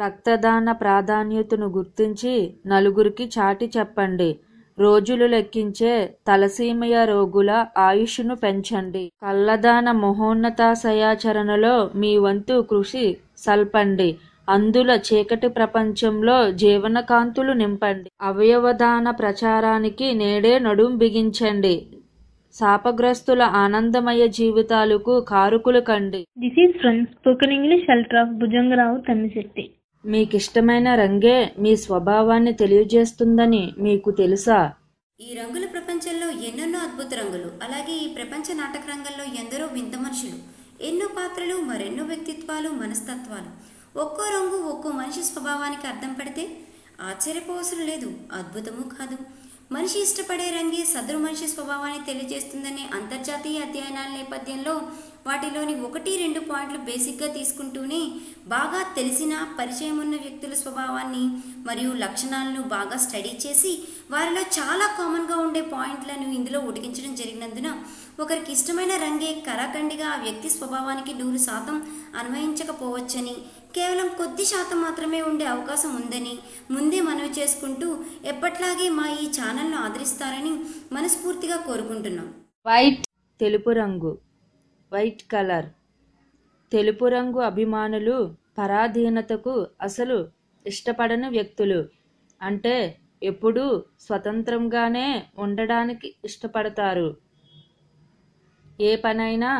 రక్తదాన ప్రాధాన్యతను గుర్తించి నలుగురికి చాటి చెప్పండి. రోజులు లెక్కించే తలసీమియా రోగుల ఆయుష్ను పెంచండి. కళ్లదాన మహోన్నతాశయాచరణలో మీ వంతు కృషి సల్పండి. అందుల చీకటి ప్రపంచంలో జీవనకాంతులు నింపండి. అవయవదాన ప్రచారానికి నేడే నడుం బిగించండి. శాపగ్రస్తుల ఆనందమయ జీవితాలకు కారుకులు కండి. This is from Spoken English Shelter of Bhujangarao Tammisetti. మీకిష్టమైన రంగే మీ స్వభావాన్ని తెలియజేస్తుందని మీకు తెలుసా? ఈ రంగుల ప్రపంచంలో ఎన్నెన్నో అద్భుత రంగులు, అలాగే ఈ ప్రపంచ నాటక రంగంలో ఎందరో వింత మనుషులు, ఎన్నో పాత్రలు, మరెన్నో వ్యక్తిత్వాలు, మనస్తత్వాలు. ఒక్కో రంగు ఒక్కో మనిషి స్వభావానికి అర్థం పడితే ఆశ్చర్యపోవసరం లేదు, అద్భుతము కాదు. మనిషి ఇష్టపడే రంగే సదరు మనిషి స్వభావాన్ని తెలియజేస్తుందనే అంతర్జాతీయ అధ్యయనాల నేపథ్యంలో వాటిలోని 1-2 పాయింట్లు బేసిక్గా తీసుకుంటూనే బాగా తెలిసిన పరిచయం ఉన్న వ్యక్తుల స్వభావాన్ని మరియు లక్షణాలను బాగా స్టడీ చేసి వారిలో చాలా కామన్గా ఉండే పాయింట్లను ఇందులో ఉడికించడం జరిగినందున ఒకరికి ఇష్టమైన రంగే కరాఖండిగా ఆ వ్యక్తి స్వభావానికి 100% అన్వయించకపోవచ్చని, కేవలం కొద్ది శాతం మాత్రమే ఉండే అవకాశం ఉందని ముందే మనవి చేసుకుంటూ ఎప్పట్లాగే మా ఈ ఛానల్ను ఆదరిస్తారని మనస్ఫూర్తిగా కోరుకుంటున్నాం. వైట్, తెలుపు రంగు. White colour. తెలుపు రంగు అభిమానులు పరాధీనతకు అసలు ఇష్టపడని వ్యక్తులు. అంటే ఎప్పుడూ స్వతంత్రంగానే ఉండడానికి ఇష్టపడతారు. ఏ పనైనా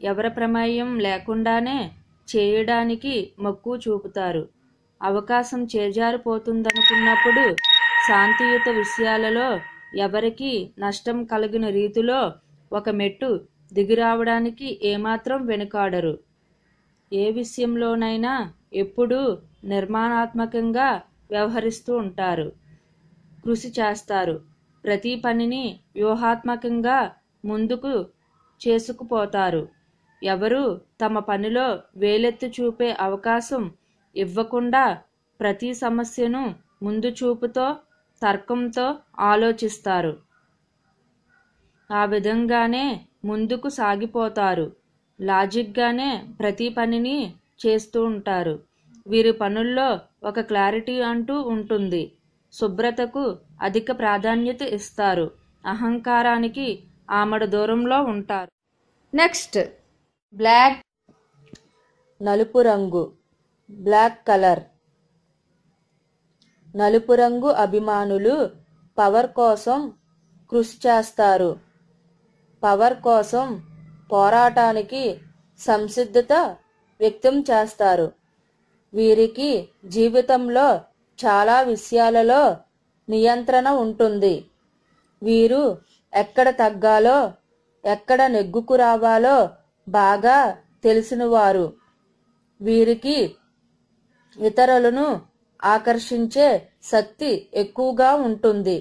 ఎవరి ప్రమేయం లేకుండానే చేయడానికి మక్కువ చూపుతారు. అవకాశం చేజారిపోతుందనుకున్నప్పుడు శాంతియుత విషయాలలో ఎవరికీ నష్టం కలిగిన రీతిలో ఒక మెట్టు దిగిరావడానికి ఏమాత్రం వెనుకాడరు. ఏ విషయంలోనైనా ఎప్పుడూ నిర్మాణాత్మకంగా వ్యవహరిస్తూ ఉంటారు. కృషి చేస్తారు. ప్రతి పనిని వ్యూహాత్మకంగా ముందుకు చేసుకుపోతారు. ఎవరు తమ పనిలో వేలెత్తి చూపే అవకాశం ఇవ్వకుండా ప్రతి సమస్యను ముందు చూపుతో, తర్కంతో ఆలోచిస్తారు. ఆ విధంగానే ముందుకు సాగిపోతారు. లాజిక్గానే ప్రతి పనిని చేస్తూ ఉంటారు. వీరి పనుల్లో ఒక క్లారిటీ అంటూ ఉంటుంది. శుభ్రతకు అధిక ప్రాధాన్యత ఇస్తారు. అహంకారానికి ఆమడ దూరంలో ఉంటారు. నెక్స్ట్, బ్లాక్, నలుపు రంగు. Black colour. నలుపు రంగు అభిమానులు పవర్ కోసం కృషి చేస్తారు. పవర్ కోసం పోరాటానికి సంసిద్ధత వ్యక్తం చేస్తారు. వీరికి జీవితంలో చాలా విషయాలలో నియంత్రణ ఉంటుంది. వీరు ఎక్కడ తగ్గాలో, ఎక్కడ నెగ్గుకు రావాలో బాగా తెలిసినవారు. వీరికి ఇతరులను ఆకర్షించే శక్తి ఎక్కువగా ఉంటుంది.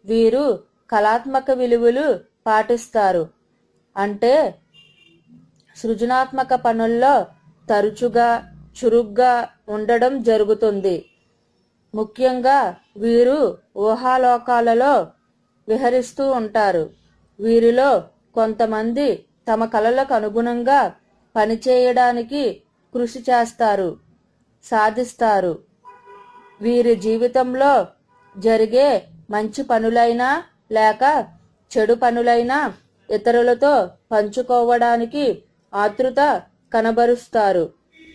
వీరు కళాత్మక విలువలు పాటిస్తారు. అంటే సృజనాత్మక పనుల్లో తరచుగా చురుగ్గా ఉండడం జరుగుతుంది. ముఖ్యంగా వీరు ఊహాలోకాలలో విహరిస్తూ ఉంటారు. వీరిలో కొంతమంది తమ కలలకు అనుగుణంగా పనిచేయడానికి కృషి చేస్తారు, సాధిస్తారు. వీరి జీవితంలో జరిగే మంచి పనులైనా లేక చెడు పనులైనా ఇతరులతో పంచుకోవడానికి ఆతృత కనబరుస్తారు.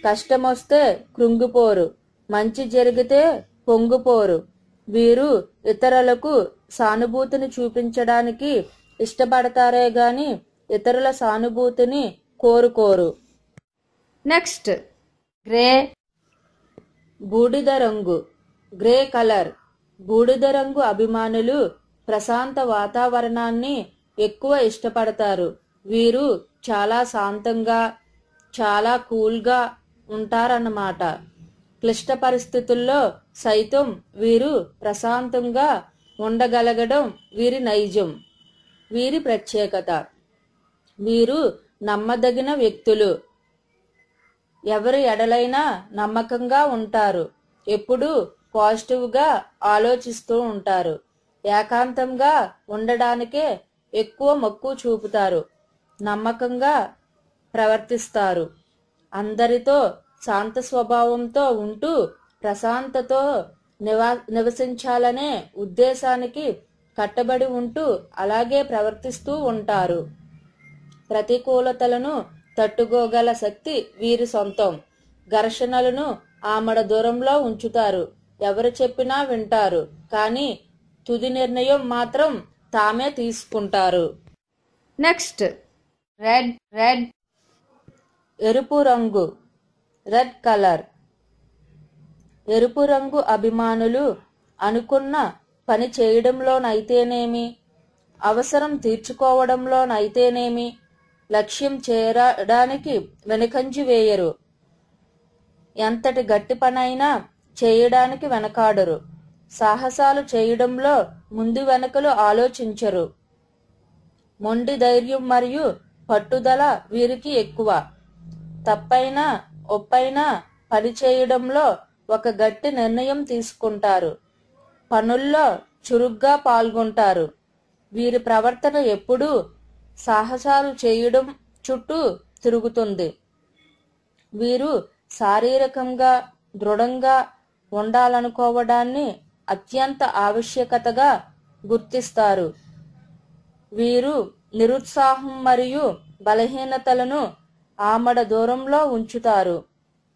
కష్టమొస్తే కృంగిపోరు, మంచి జరిగితే పొంగిపోరు. వీరు ఇతరులకు సానుభూతిని చూపించడానికి ఇష్టపడతారే గాని ఇతరుల సానుభూతిని కోరుకోరు. నెక్స్ట్, గ్రే, బూడిద రంగు. Grey colour. బూడిద రంగు అభిమానులు ప్రశాంత వాతావరణాన్ని ఎక్కువ ఇష్టపడతారు. వీరు చాలా శాంతంగా, చాలా కూల్గా ఉంటారన్నమాట. క్లిష్ట పరిస్థితుల్లో సైతం వీరు ప్రశాంతంగా ఉండగలగడం వీరి నైజం, వీరి ప్రత్యేకత. వీరు నమ్మదగిన వ్యక్తులు. ఎవరి ఎడలైనా నమ్మకంగా ఉంటారు. ఎప్పుడూ పాజిటివ్గా ఆలోచిస్తూ ఉంటారు. ఏకాంతంగా ఉండడానికే ఎక్కువ మక్కువ చూపుతారు. నమ్మకంగా ప్రవర్తిస్తారు. అందరితో శాంత స్వభావంతో ఉంటూ ప్రశాంతతో నివసించాలనే ఉద్దేశానికి కట్టబడి ఉంటూ అలాగే ప్రవర్తిస్తూ ఉంటారు. ప్రతికూలతలను తట్టుకోగల శక్తి వీరి సొంతం. ఘర్షణలను ఆమడ దూరంలో ఉంచుతారు. ఎవరు చెప్పినా వింటారు, కానీ తుది నిర్ణయం మాత్రం తామే తీసుకుంటారు. నెక్స్ట్ రెడ్ ఎరుపు రంగు, రెడ్ కలర్. ఎరుపు రంగు అభిమానులు అనుకున్న పని చేయడంలోనైతేనేమి, అవసరం తీర్చుకోవడంలోనైతేనేమి లక్ష్యం చేరడానికి వెనుకంజి వేయరు. ఎంతటి గట్టి పనైనా చేయడానికి వెనకాడరు. సాహసాలు చేయడంలో ముందు వెనకలు ఆలోచించరు. మొండి ధైర్యం మరియు పట్టుదల వీరికి ఎక్కువ. తప్పైనా ఒప్పైనా పని చేయడంలో ఒక గట్టి నిర్ణయం తీసుకుంటారు. పనుల్లో చురుగ్గా పాల్గొంటారు. వీరి ప్రవర్తన ఎప్పుడూ సాహసాలు చేయడం చుట్టూ తిరుగుతుంది. వీరు శారీరకంగా దృఢంగా ఉండాలనుకోవడాన్ని అత్యంత ఆవశ్యకతగా గుర్తిస్తారు. వీరు నిరుత్సాహం మరియు బలహీనతలను ఆమడ దూరంలో ఉంచుతారు.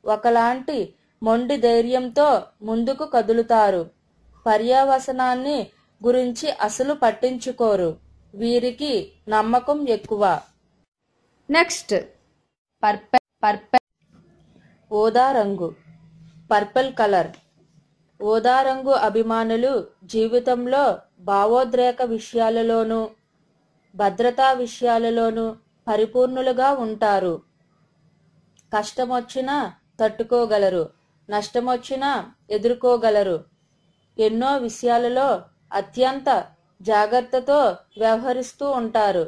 ఒకలాంటి మొండి ధైర్యంతో ముందుకు కదులుతారు. పర్యవసనాన్ని గురించి అసలు పట్టించుకోరు. వీరికి నమ్మకం ఎక్కువ. నెక్స్ట్ పర్పుల్ ఊదా రంగు, పర్పుల్ కలర్. ఊదా రంగు అభిమానులు జీవితంలో భావోద్రేక విషయాలలోనూ భద్రతా విషయాలలోనూ పరిపూర్ణులుగా ఉంటారు. కష్టమొచ్చినా తట్టుకోగలరు, నష్టమొచ్చినా ఎదుర్కోగలరు. ఎన్నో విషయాలలో అత్యంత జాగ్రత్తతో వ్యవహరిస్తూ ఉంటారు.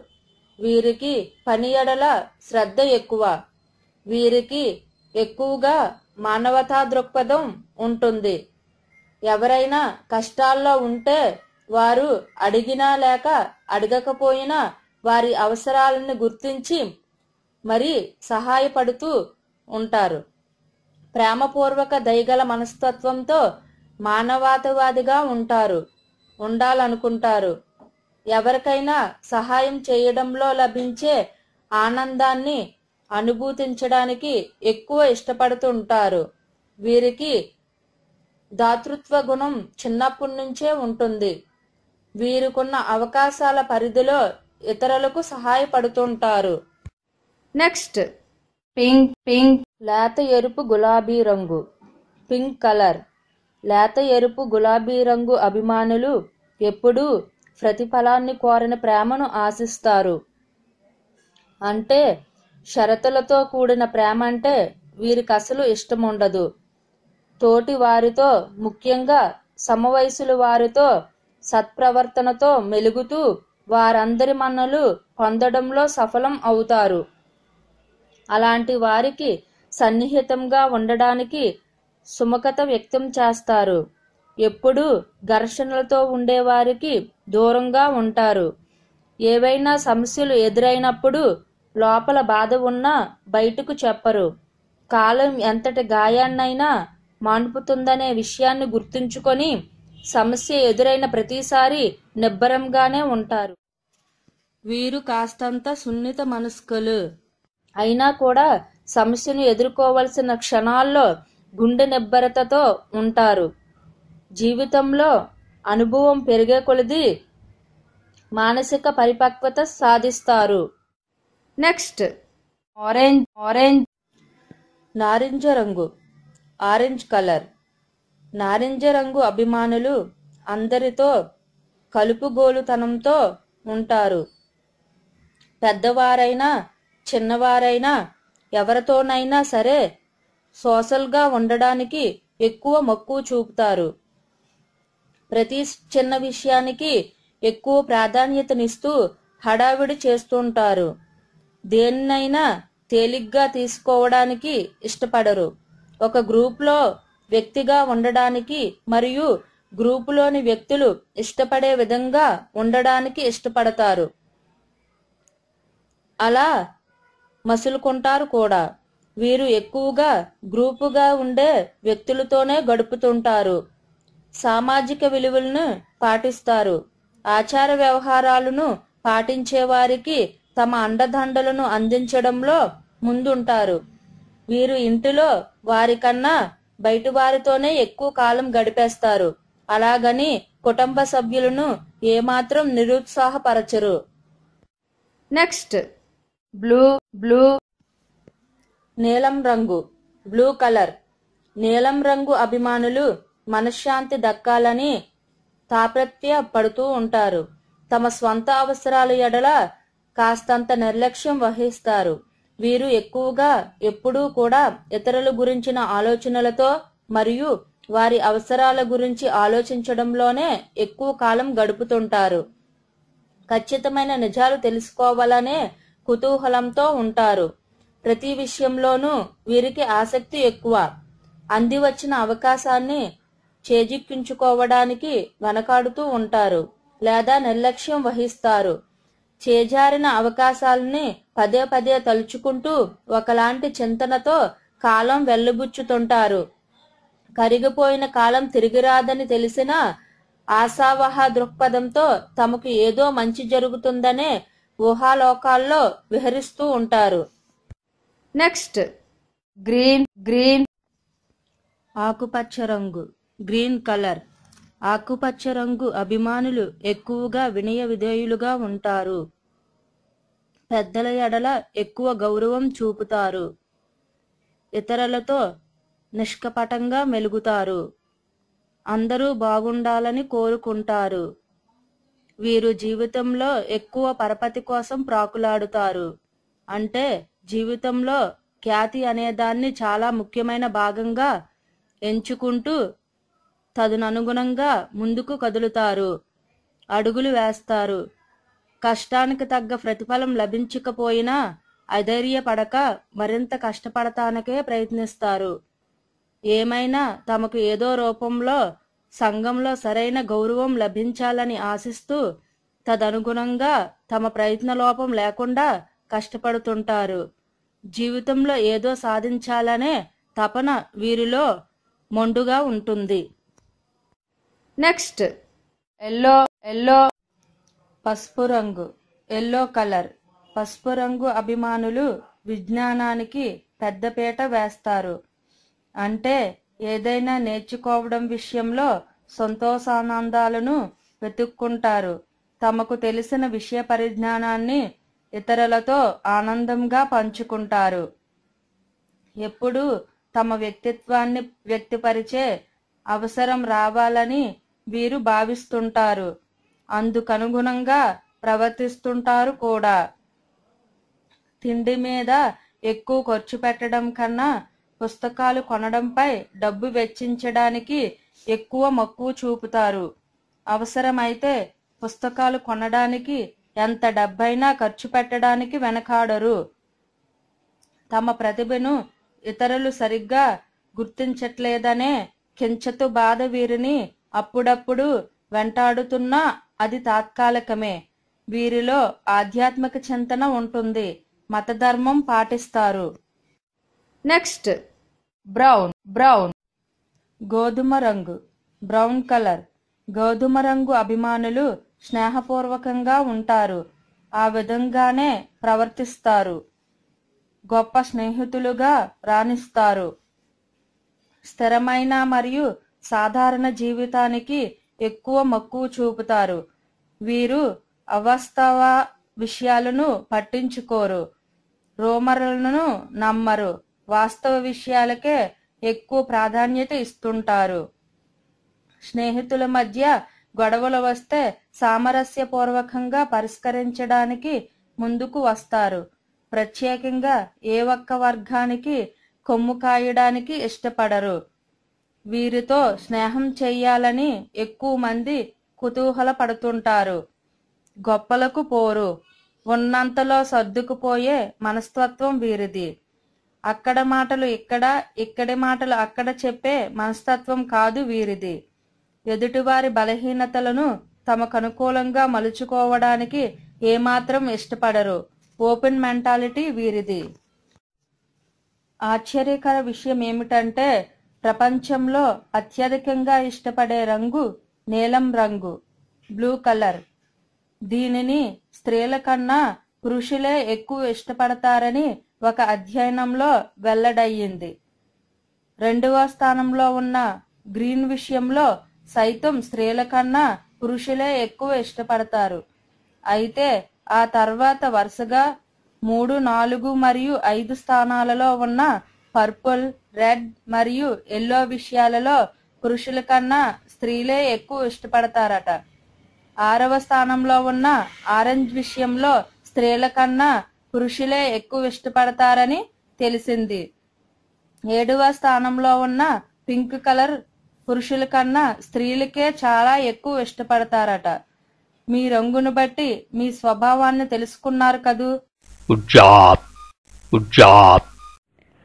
వీరికి పని ఎడల శ్రద్ధ ఎక్కువ. వీరికి ఎక్కువగా మానవతా దృక్పథం ఉంటుంది. ఎవరైనా కష్టాల్లో ఉంటే వారు అడిగినా లేక అడగకపోయినా వారి అవసరాలను గుర్తించి మరి సహాయపడుతూ ఉంటారు. ప్రేమపూర్వక దయగల మనస్తత్వంతో మానవతావాదిగా ఉండాలనుకుంటారు. ఎవరికైనా సహాయం చేయడంలో లభించే ఆనందాన్ని అనుభూతించడానికి ఎక్కువ ఇష్టపడుతుంటారు. వీరికి దాతృత్వ గుణం చిన్నప్పటి నుంచే ఉంటుంది. వీరికున్న అవకాశాల పరిధిలో ఇతరులకు సహాయపడుతుంటారు. నెక్స్ట్ పింక్ లేత ఎరుపు గులాబీ రంగు, పింక్ కలర్. లేత ఎరుపు గులాబీ రంగు అభిమానులు ఎప్పుడూ ప్రతిఫలాన్ని కోరని ప్రేమను ఆశిస్తారు. అంటే షరతులతో కూడిన ప్రేమ అంటే వీరికి అసలు ఇష్టం ఉండదు. తోటి వారితో, ముఖ్యంగా సమవయసుల వారితో సత్ప్రవర్తనతో మెలుగుతూ వారందరి మన్నలు పొందడంలో సఫలం అవుతారు. అలాంటి వారికి సన్నిహితంగా ఉండడానికి సుముఖత వ్యక్తం చేస్తారు. ఎప్పుడూ ఘర్షణలతో ఉండేవారికి దూరంగా ఉంటారు. ఏవైనా సమస్యలు ఎదురైనప్పుడు లోపల బాధ ఉన్నా బయటకు చెప్పరు. కాలం ఎంతటి గాయాన్నైనా మాన్పుతుందనే విషయాన్ని గుర్తుంచుకొని సమస్య ఎదురైన ప్రతిసారి నిబ్బరంగానే ఉంటారు. వీరు కాస్తంత సున్నిత మనస్కులు అయినా కూడా సమస్యను ఎదుర్కోవలసిన క్షణాల్లో గుండె నిబ్బరతతో ఉంటారు. జీవితంలో అనుభవం పెరిగే కొలది మానసిక పరిపక్వత సాధిస్తారు. నెక్స్ట్ ఆరెంజ్ నారింజ రంగు, ఆరెంజ్ కలర్. నారింజ రంగు అభిమానులు అందరితో కలుపుగోలుతనంతో ఉంటారు. పెద్దవారైనా చిన్నవారైనా ఎవరితోనైనా సరే సోషల్గా ఉండడానికి ఎక్కువ మక్కువ చూపుతారు. ప్రతి చిన్న విషయానికి ఎక్కువ ప్రాధాన్యతనిస్తూ హడావిడి చేస్తుంటారు. దేన్నైనా తేలిగ్గా తీసుకోవడానికి ఇష్టపడరు. ఒక గ్రూప్లో వ్యక్తిగా ఉండడానికి మరియు గ్రూపులోని వ్యక్తులు ఇష్టపడే విధంగా ఉండడానికి ఇష్టపడతారు. అలా మసులుకుంటారు కూడా. వీరు ఎక్కువగా గ్రూపుగా ఉండే వ్యక్తులతోనే గడుపుతుంటారు. సామాజిక విలువలను పాటిస్తారు. ఆచార వ్యవహారాలను పాటించే వారికి తమ అండదండలను అందించడంలో ముందుంటారు. వీరు ఇంటిలో వారికన్నా బయట వారితోనే ఎక్కువ కాలం గడిపేస్తారు. అలాగని కుటుంబ సభ్యులను ఏమాత్రం నిరుత్సాహపరచరు. నెక్స్ట్ బ్లూ నీలం రంగు, బ్లూ కలర్. నీలం రంగు అభిమానులు మనశ్శాంతి దక్కాలని తాపత్రయ పడుతూ ఉంటారు. తమ స్వంత అవసరాల ఎడల కాస్తంత నిర్లక్ష్యం వహిస్తారు. వీరు ఎక్కువగా ఎప్పుడూ కూడా ఇతరుల గురించిన ఆలోచనలతో మరియు వారి అవసరాల గురించి ఆలోచించడంలోనే ఎక్కువ కాలం గడుపుతుంటారు. ఖచ్చితమైన నిజాలు తెలుసుకోవాలనే కుతూహలంతో ఉంటారు. ప్రతి విషయంలోనూ వీరికి ఆసక్తి ఎక్కువ. అంది వచ్చిన అవకాశాన్ని చేజిక్కించుకోవడానికి వెనకాడుతూ ఉంటారు లేదా నిర్లక్ష్యం వహిస్తారు. చేజారిన అవకాశాలని పదే పదే తలుచుకుంటూ ఒకలాంటి చింతనతో కాలం వెళ్లబుచ్చుతుంటారు. కరిగిపోయిన కాలం తిరిగిరాదని తెలిసిన ఆశావహ దృక్పథంతో తమకు ఏదో మంచి జరుగుతుందనే ఊహాలోకాల్లో విహరిస్తూ ఉంటారు. నెక్స్ట్ గ్రీన్ ఆకుపచ్చ రంగు, గ్రీన్ కలర్. ఆకుపచ్చ రంగు అభిమానులు ఎక్కువగా వినయ విధేయులుగా ఉంటారు. పెద్దల ఎడల ఎక్కువ గౌరవం చూపుతారు. ఇతరులతో నిష్కపటంగా మెలుగుతారు. అందరూ బాగుండాలని కోరుకుంటారు. వీరు జీవితంలో ఎక్కువ పరపతి కోసం ప్రాకులాడుతారు. అంటే జీవితంలో ఖ్యాతి అనేదాన్ని చాలా ముఖ్యమైన భాగంగా ఎంచుకుంటూ తదనుగుణంగా ముందుకు కదులుతారు, అడుగులు వేస్తారు. కష్టానికి తగ్గ ప్రతిఫలం లభించకపోయినా అధైర్యపడక మరింత కష్టపడటానికే ప్రయత్నిస్తారు. ఏమైనా తమకు ఏదో రూపంలో సంఘంలో సరైన గౌరవం లభించాలని ఆశిస్తూ తదనుగుణంగా తమ ప్రయత్న లోపం లేకుండా కష్టపడుతుంటారు. జీవితంలో ఏదో సాధించాలనే తపన వీరిలో మొండుగా ఉంటుంది. నెక్స్ట్ ఎల్లో పసుపు రంగు, ఎల్లో కలర్. పసుపు రంగు అభిమానులు విజ్ఞానానికి పెద్దపీట వేస్తారు. అంటే ఏదైనా నేర్చుకోవడం విషయంలో సంతోషానందాలను వెతుక్కుంటారు. తమకు తెలిసిన విషయ పరిజ్ఞానాన్ని ఇతరులతో ఆనందంగా పంచుకుంటారు. ఎప్పుడూ తమ వ్యక్తిత్వాన్ని వ్యక్తపరిచే అవసరం రావాలని వీరు భావిస్తుంటారు. అందుకనుగుణంగా ప్రవర్తిస్తుంటారు కూడా. తిండి మీద ఎక్కువ ఖర్చు పెట్టడం కన్నా పుస్తకాలు కొనడంపై డబ్బు వెచ్చించడానికి ఎక్కువ మక్కువ చూపుతారు. అవసరమైతే పుస్తకాలు కొనడానికి ఎంత డబ్బైనా ఖర్చు పెట్టడానికి వెనకాడరు. తమ ప్రతిభను ఇతరులు సరిగ్గా గుర్తించట్లేదనే కించతు బాధ వీరిని అప్పుడప్పుడు వెంటాడుతున్నా అది తాత్కాలికమే. వీరిలో ఆధ్యాత్మిక చింతన ఉంటుంది. మతధర్మం పాటిస్తారు. నెక్స్ట్ బ్రౌన్ గోధుమ రంగు, బ్రౌన్ కలర్. గోధుమ రంగు అభిమానులు స్నేహపూర్వకంగా ఉంటారు. ఆ విధంగానే ప్రవర్తిస్తారు. గొప్ప స్నేహితులుగా రాణిస్తారు. స్థిరమైన మరియు సాధారణ జీవితానికి ఎక్కువ మక్కువ చూపుతారు. వీరు అవాస్తవ విషయాలను పట్టించుకోరు. రూమర్లను నమ్మరు. వాస్తవ విషయాలకే ఎక్కువ ప్రాధాన్యత ఇస్తుంటారు. స్నేహితుల మధ్య గొడవలు వస్తే సామరస్యపూర్వకంగా పరిష్కరించడానికి ముందుకు వస్తారు. ప్రత్యేకంగా ఏ ఒక్క వర్గానికి కొమ్ము కాయడానికి ఇష్టపడరు. వీరితో స్నేహం చెయ్యాలని ఎక్కువ మంది కుతూహల పడుతుంటారు. గొప్పలకు పోరు. ఉన్నంతలో సర్దుకుపోయే మనస్తత్వం వీరిది. అక్కడ మాటలు ఇక్కడ, ఇక్కడి మాటలు అక్కడ చెప్పే మనస్తత్వం కాదు వీరిది. ఎదుటివారి బలహీనతలను తమకు అనుకూలంగా మలుచుకోవడానికి ఏమాత్రం ఇష్టపడరు. Open mentality వీరిది. ఆశ్చర్యకర విషయం ఏమిటంటే ప్రపంచంలో అత్యధికంగా ఇష్టపడే రంగు నీలం రంగు, బ్లూ కలర్. దీనిని స్త్రీల కన్నా పురుషులే ఎక్కువ ఇష్టపడతారని ఒక అధ్యయనంలో వెల్లడయ్యింది. రెండవ స్థానంలో ఉన్న గ్రీన్ విషయంలో సైతం స్త్రీల కన్నా పురుషులే ఎక్కువ ఇష్టపడతారు. అయితే ఆ తర్వాత వరుసగా 3, 4 మరియు 5 స్థానాలలో ఉన్న పర్పుల్, రెడ్ మరియు ఎల్లో విషయాలలో పురుషుల కన్నా స్త్రీలే ఎక్కువ ఇష్టపడతారట. 6వ స్థానంలో ఉన్న ఆరెంజ్ విషయంలో స్త్రీల కన్నా పురుషులే ఎక్కువ ఇష్టపడతారని తెలిసింది. 7వ స్థానంలో ఉన్న పింక్ కలర్ పురుషుల కన్నా స్త్రీలకే చాలా ఎక్కువ ఇష్టపడతారట. మీ రంగును బట్టి మీ స్వభావాన్ని తెలుసుకున్నారు కదూ. Good job. Good job.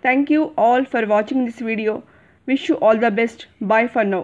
Thank you all for watching this video. Wish you all the best. Bye for now.